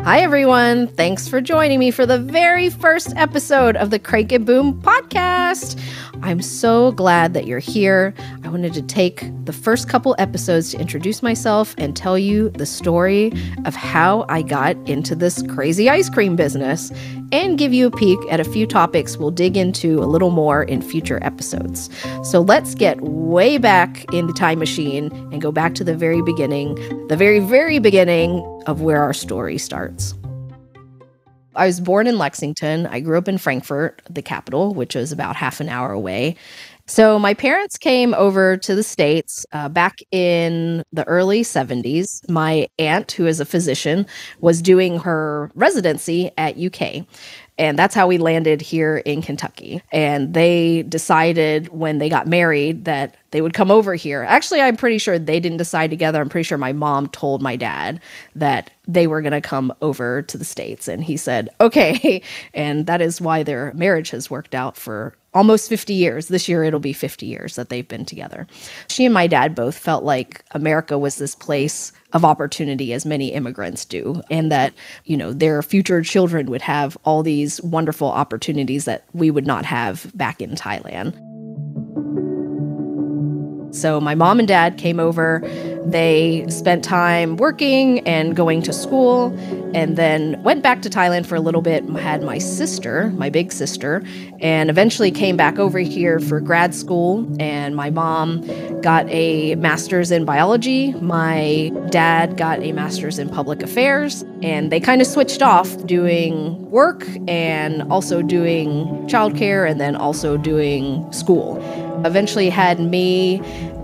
Hi, everyone. Thanks for joining me for the very first episode of the Crank and Boom podcast. I'm so glad that you're here. I wanted to take the first couple episodes to introduce myself and tell you the story of how I got into this crazy ice cream business and give you a peek at a few topics we'll dig into a little more in future episodes. So let's get way back in the time machine and go back to the very beginning, the very, very beginning of where our story starts. I was born in Lexington. I grew up in Frankfurt, the capital, which was about half an hour away. So my parents came over to the States back in the early 70s. My aunt, who is a physician, was doing her residency at UK. And that's how we landed here in Kentucky. And they decided when they got married that they would come over here. Actually, I'm pretty sure they didn't decide together. I'm pretty sure my mom told my dad that they were going to come over to the States. And he said, okay. And that is why their marriage has worked out for almost 50 years. This year, it'll be 50 years that they've been together. She and my dad both felt like America was this place of opportunity, as many immigrants do, and that, you know, their future children would have all these wonderful opportunities that we would not have back in Thailand. So my mom and dad came over. They spent time working and going to school, and then went back to Thailand for a little bit. Had my sister, my big sister, and eventually came back over here for grad school. And my mom got a master's in biology. My dad got a master's in public affairs. And they kind of switched off doing work and also doing childcare and then also doing school. Eventually had me,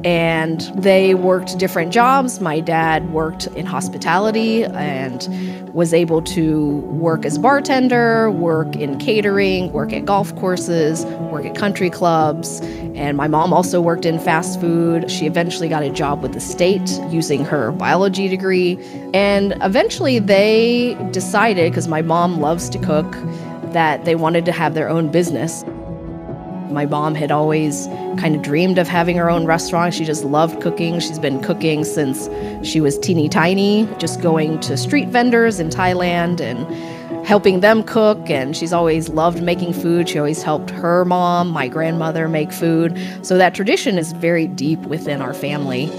and they worked different jobs. My dad worked in hospitality and was able to work as bartender, work in catering, work at golf courses, work at country clubs. And my mom also worked in fast food. She eventually got a job with the state using her biology degree. And eventually they decided, because my mom loves to cook, that they wanted to have their own business. My mom had always kind of dreamed of having her own restaurant. She just loved cooking. She's been cooking since she was teeny tiny, just going to street vendors in Thailand and helping them cook. And she's always loved making food. She always helped her mom, my grandmother, make food. So that tradition is very deep within our family.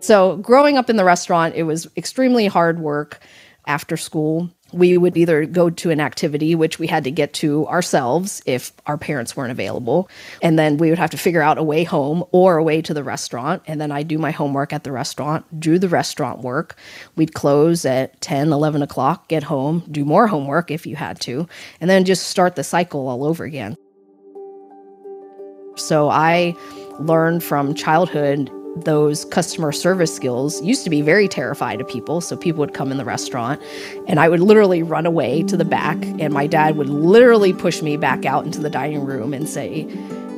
So growing up in the restaurant, it was extremely hard work after school. We would either go to an activity, which we had to get to ourselves if our parents weren't available. And then we would have to figure out a way home or a way to the restaurant. And then I'd do my homework at the restaurant, do the restaurant work. We'd close at 10, 11 o'clock, get home, do more homework if you had to, and then just start the cycle all over again. So I learned from childhood those customer service skills. Used to be very terrified of people. So people would come in the restaurant and I would literally run away to the back, and my dad would literally push me back out into the dining room and say,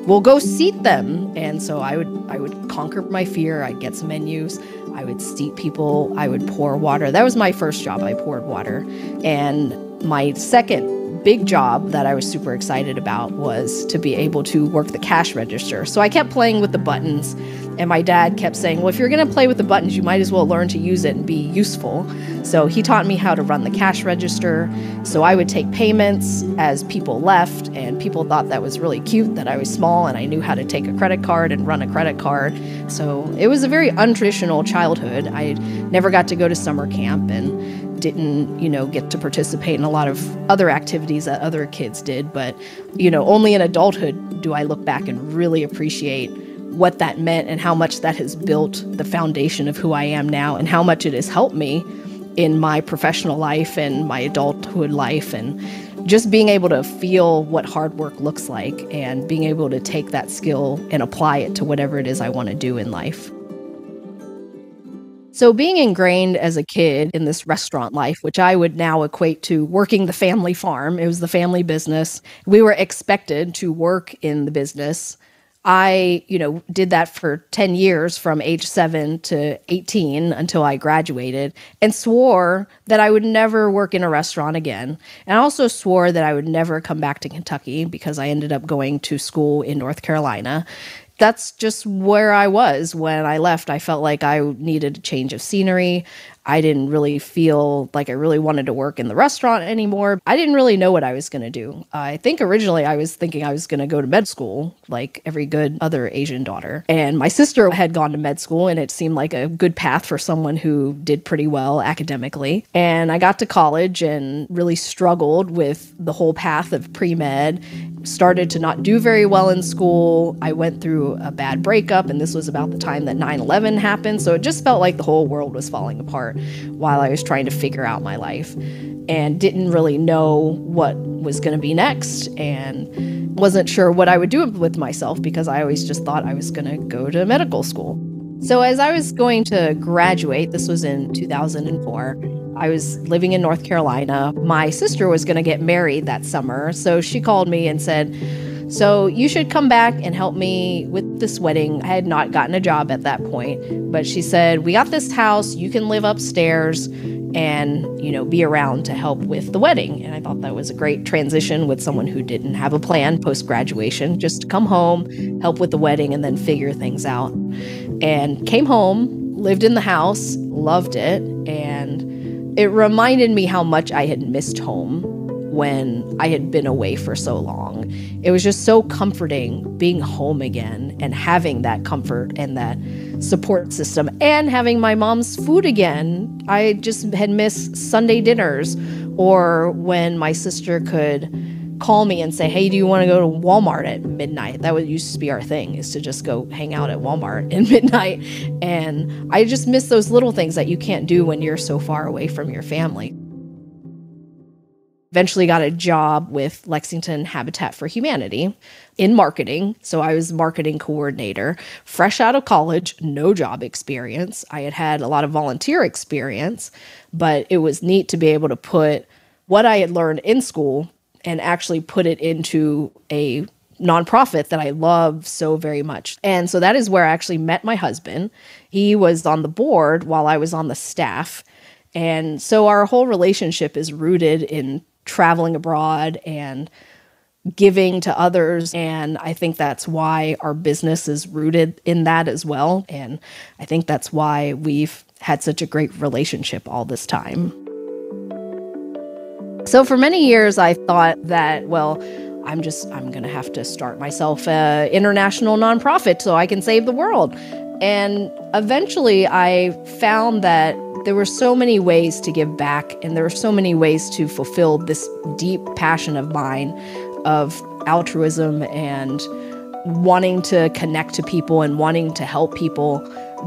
well, go seat them. And so I would conquer my fear. I'd get some menus. I would seat people. I would pour water. That was my first job. I poured water. And my second big job that I was super excited about was to be able to work the cash register. So I kept playing with the buttons, and my dad kept saying, well, if you're going to play with the buttons, you might as well learn to use it and be useful. So he taught me how to run the cash register. So I would take payments as people left, and people thought that was really cute that I was small and I knew how to take a credit card and run a credit card. So it was a very untraditional childhood. I never got to go to summer camp and didn't, get to participate in a lot of other activities that other kids did. But, only in adulthood do I look back and really appreciate what that meant and how much that has built the foundation of who I am now and how much it has helped me in my professional life and my adulthood life, and just being able to feel what hard work looks like and being able to take that skill and apply it to whatever it is I want to do in life. So being ingrained as a kid in this restaurant life, which I would now equate to working the family farm, it was the family business. We were expected to work in the business. I, did that for 10 years from age 7 to 18 until I graduated, and swore that I would never work in a restaurant again. And I also swore that I would never come back to Kentucky because I ended up going to school in North Carolina. That's just where I was when I left. I felt like I needed a change of scenery. I didn't really feel like I really wanted to work in the restaurant anymore. I didn't really know what I was going to do. I think originally I was thinking I was going to go to med school, like every good other Asian daughter. And my sister had gone to med school, and it seemed like a good path for someone who did pretty well academically. And I got to college and really struggled with the whole path of pre-med, started to not do very well in school. I went through a bad breakup, and this was about the time that 9/11 happened. So it just felt like the whole world was falling apart while I was trying to figure out my life, and didn't really know what was going to be next, and wasn't sure what I would do with myself because I always just thought I was going to go to medical school. So as I was going to graduate, this was in 2004, I was living in North Carolina. My sister was going to get married that summer, so she called me and said, so you should come back and help me with this wedding. I had not gotten a job at that point, but she said, we got this house, you can live upstairs and, be around to help with the wedding. And I thought that was a great transition with someone who didn't have a plan post-graduation, just to come home, help with the wedding, and then figure things out. And came home, lived in the house, loved it, and it reminded me how much I had missed home when I had been away for so long. It was just so comforting being home again and having that comfort and that support system and having my mom's food again. I just had missed Sunday dinners, or when my sister could call me and say, hey, do you want to go to Walmart at midnight? That used to be our thing, is to just go hang out at Walmart at midnight. And I just miss those little things that you can't do when you're so far away from your family. Eventually got a job with Lexington Habitat for Humanity in marketing. So I was marketing coordinator, fresh out of college, no job experience. I had had a lot of volunteer experience, but it was neat to be able to put what I had learned in school and actually put it into a nonprofit that I love so very much. And so that is where I actually met my husband. He was on the board while I was on the staff. And so our whole relationship is rooted in traveling abroad and giving to others. And I think that's why our business is rooted in that as well. And I think that's why we've had such a great relationship all this time. So for many years, I thought that, well, I'm going to have to start myself an international nonprofit so I can save the world. And eventually I found that there were so many ways to give back, and there were so many ways to fulfill this deep passion of mine of altruism and wanting to connect to people and wanting to help people,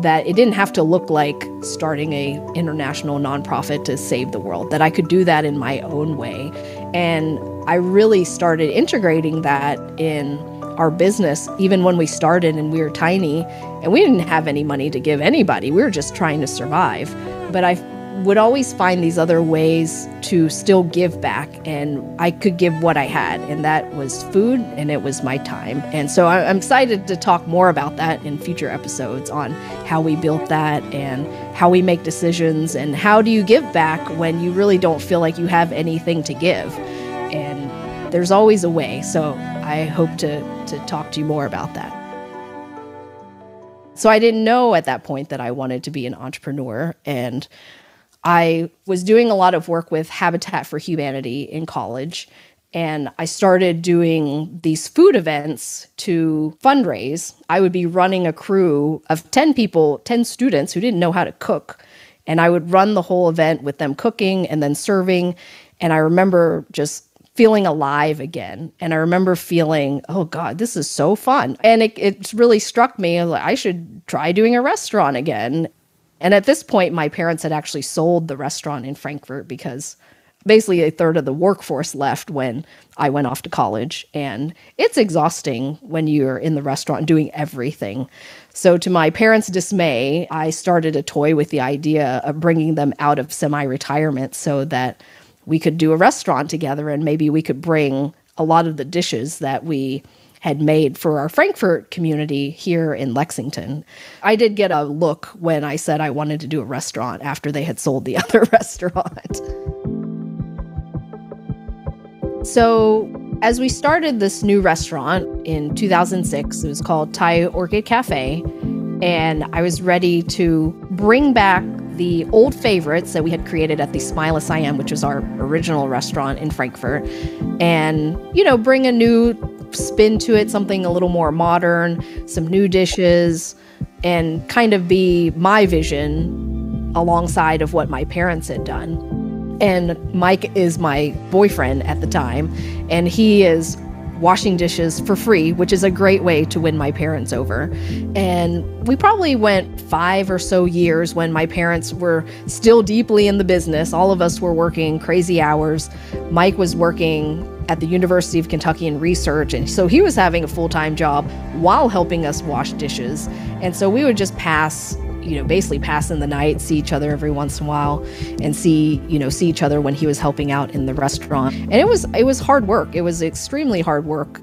that it didn't have to look like starting a international nonprofit to save the world, that I could do that in my own way. And I really started integrating that in our business, even when we started and we were tiny and we didn't have any money to give anybody. We were just trying to survive. But I would always find these other ways to still give back, and I could give what I had, and that was food and it was my time. And so I'm excited to talk more about that in future episodes on how we built that and how we make decisions and how do you give back when you really don't feel like you have anything to give. And there's always a way. So I hope to talk to you more about that. So I didn't know at that point that I wanted to be an entrepreneur, and I was doing a lot of work with Habitat for Humanity in college, and I started doing these food events to fundraise. I would be running a crew of 10 people, 10 students who didn't know how to cook, and I would run the whole event with them cooking and then serving, and I remember just feeling alive again. And I remember feeling, oh God, this is so fun. And it really struck me, I should try doing a restaurant again. And at this point, my parents had actually sold the restaurant in Frankfurt because basically a third of the workforce left when I went off to college. And it's exhausting when you're in the restaurant doing everything. So to my parents' dismay, I started a toy with the idea of bringing them out of semi-retirement so that we could do a restaurant together, and maybe we could bring a lot of the dishes that we had made for our Frankfurt community here in Lexington. I did get a look when I said I wanted to do a restaurant after they had sold the other restaurant. So as we started this new restaurant in 2006, it was called Thai Orchid Cafe, and I was ready to bring back the old favorites that we had created at the Smile Siam, which was our original restaurant in Frankfurt, and, bring a new spin to it, something a little more modern, some new dishes, and kind of be my vision alongside of what my parents had done. And Mike is my boyfriend at the time, and he is washing dishes for free, which is a great way to win my parents over. And we probably went 5 or so years when my parents were still deeply in the business. All of us were working crazy hours. Mike was working at the University of Kentucky in research, and so he was having a full-time job while helping us wash dishes. And so we would just basically pass in the night, see each other every once in a while, and see each other when he was helping out in the restaurant. And it was hard work. It was extremely hard work.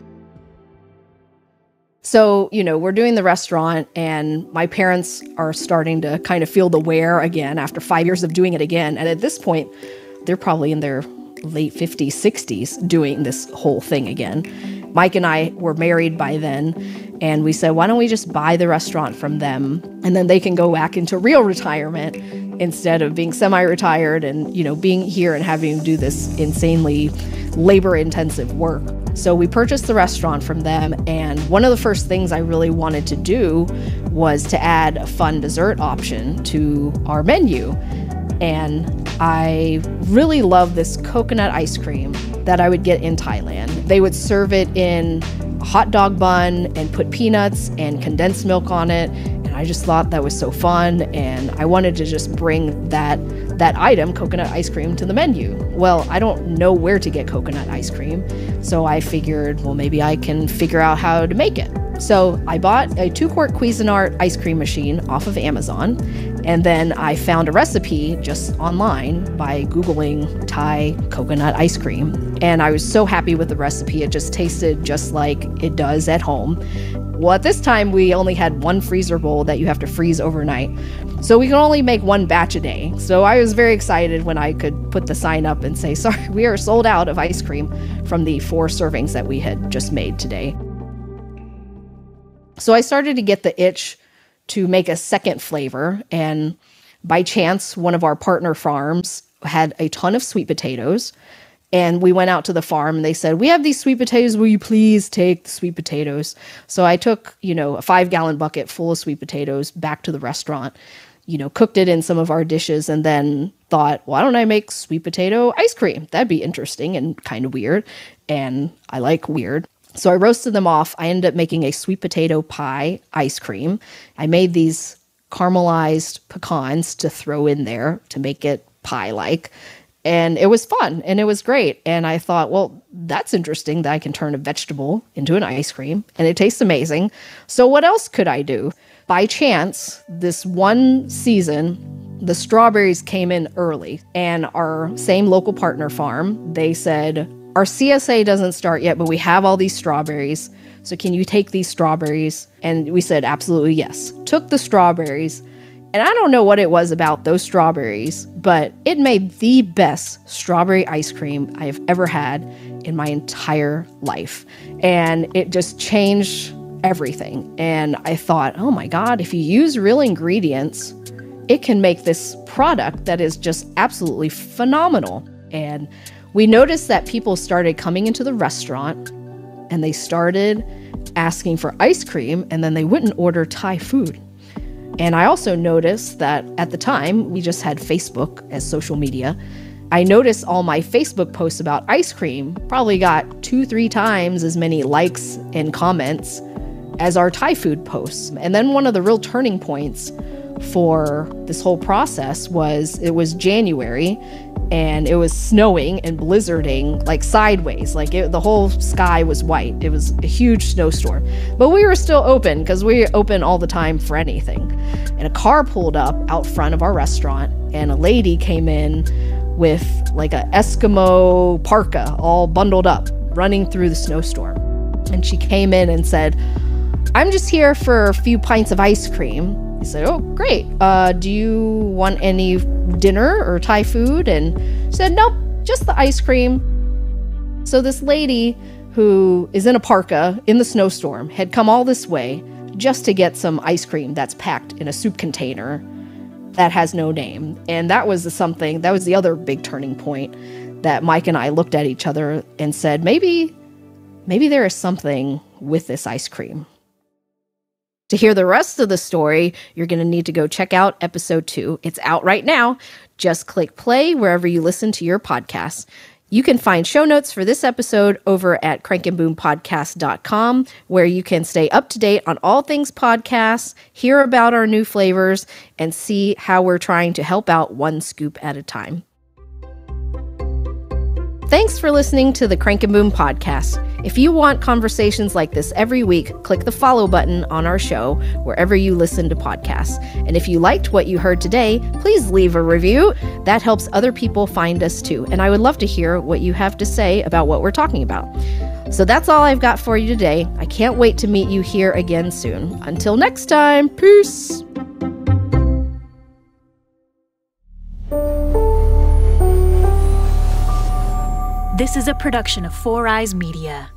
So, we're doing the restaurant, and my parents are starting to kind of feel the wear again after 5 years of doing it again. And at this point, they're probably in their late 50s, 60s doing this whole thing again. Mike and I were married by then, and we said, why don't we just buy the restaurant from them, and then they can go back into real retirement instead of being semi-retired and, being here and having to do this insanely labor-intensive work. So we purchased the restaurant from them, and one of the first things I really wanted to do was to add a fun dessert option to our menu. And I really love this coconut ice cream that I would get in Thailand. They would serve it in a hot dog bun and put peanuts and condensed milk on it. And I just thought that was so fun. And I wanted to just bring that item, coconut ice cream, to the menu. Well, I don't know where to get coconut ice cream. So I figured, well, maybe I can figure out how to make it. So I bought a 2-quart Cuisinart ice cream machine off of Amazon, and then I found a recipe just online by Googling Thai coconut ice cream. And I was so happy with the recipe. It just tasted just like it does at home. Well, at this time, we only had one freezer bowl that you have to freeze overnight. So we can only make one batch a day. So I was very excited when I could put the sign up and say, sorry, we are sold out of ice cream from the 4 servings that we had just made today. So I started to get the itch to make a second flavor, and by chance, one of our partner farms had a ton of sweet potatoes, and we went out to the farm and they said, we have these sweet potatoes, will you please take the sweet potatoes? So I took, a 5-gallon bucket full of sweet potatoes back to the restaurant, cooked it in some of our dishes, and then thought, why don't I make sweet potato ice cream? That'd be interesting and kind of weird, and I like weird. So I roasted them off. I ended up making a sweet potato pie ice cream. I made these caramelized pecans to throw in there to make it pie-like. And it was fun and it was great. And I thought, well, that's interesting that I can turn a vegetable into an ice cream and it tastes amazing. So what else could I do? By chance, this one season, the strawberries came in early, and our same local partner farm, they said, our CSA doesn't start yet, but we have all these strawberries. So can you take these strawberries? And we said, absolutely yes. Took the strawberries. And I don't know what it was about those strawberries, but it made the best strawberry ice cream I have ever had in my entire life. And it just changed everything. And I thought, oh my God, if you use real ingredients, it can make this product that is just absolutely phenomenal. And we noticed that people started coming into the restaurant and they started asking for ice cream, and then they wouldn't order Thai food. And I also noticed that at the time, we just had Facebook as social media. I noticed all my Facebook posts about ice cream probably got 2-3 times as many likes and comments as our Thai food posts. And then one of the real turning points for this whole process was it was January, and it was snowing and blizzarding like sideways, the whole sky was white. It was a huge snowstorm, but we were still open because we open all the time for anything. And a car pulled up out front of our restaurant, and a lady came in with like a Eskimo parka all bundled up, running through the snowstorm. And she came in and said, I'm just here for a few pints of ice cream. I said, oh, great. Do you want any dinner or Thai food? And she said, nope, just the ice cream. So this lady who is in a parka in the snowstorm had come all this way just to get some ice cream that's packed in a soup container that has no name. And that was the other big turning point that Mike and I looked at each other and said, maybe there is something with this ice cream. To hear the rest of the story, you're going to need to go check out episode 2. It's out right now. Just click play wherever you listen to your podcasts. You can find show notes for this episode over at crankandboompodcast.com, where you can stay up to date on all things podcasts, hear about our new flavors, and see how we're trying to help out one scoop at a time. Thanks for listening to the Crank and Boom podcast. If you want conversations like this every week, click the follow button on our show wherever you listen to podcasts. And if you liked what you heard today, please leave a review. That helps other people find us too. And I would love to hear what you have to say about what we're talking about. So that's all I've got for you today. I can't wait to meet you here again soon. Until next time, peace. This is a production of Four Eyes Media.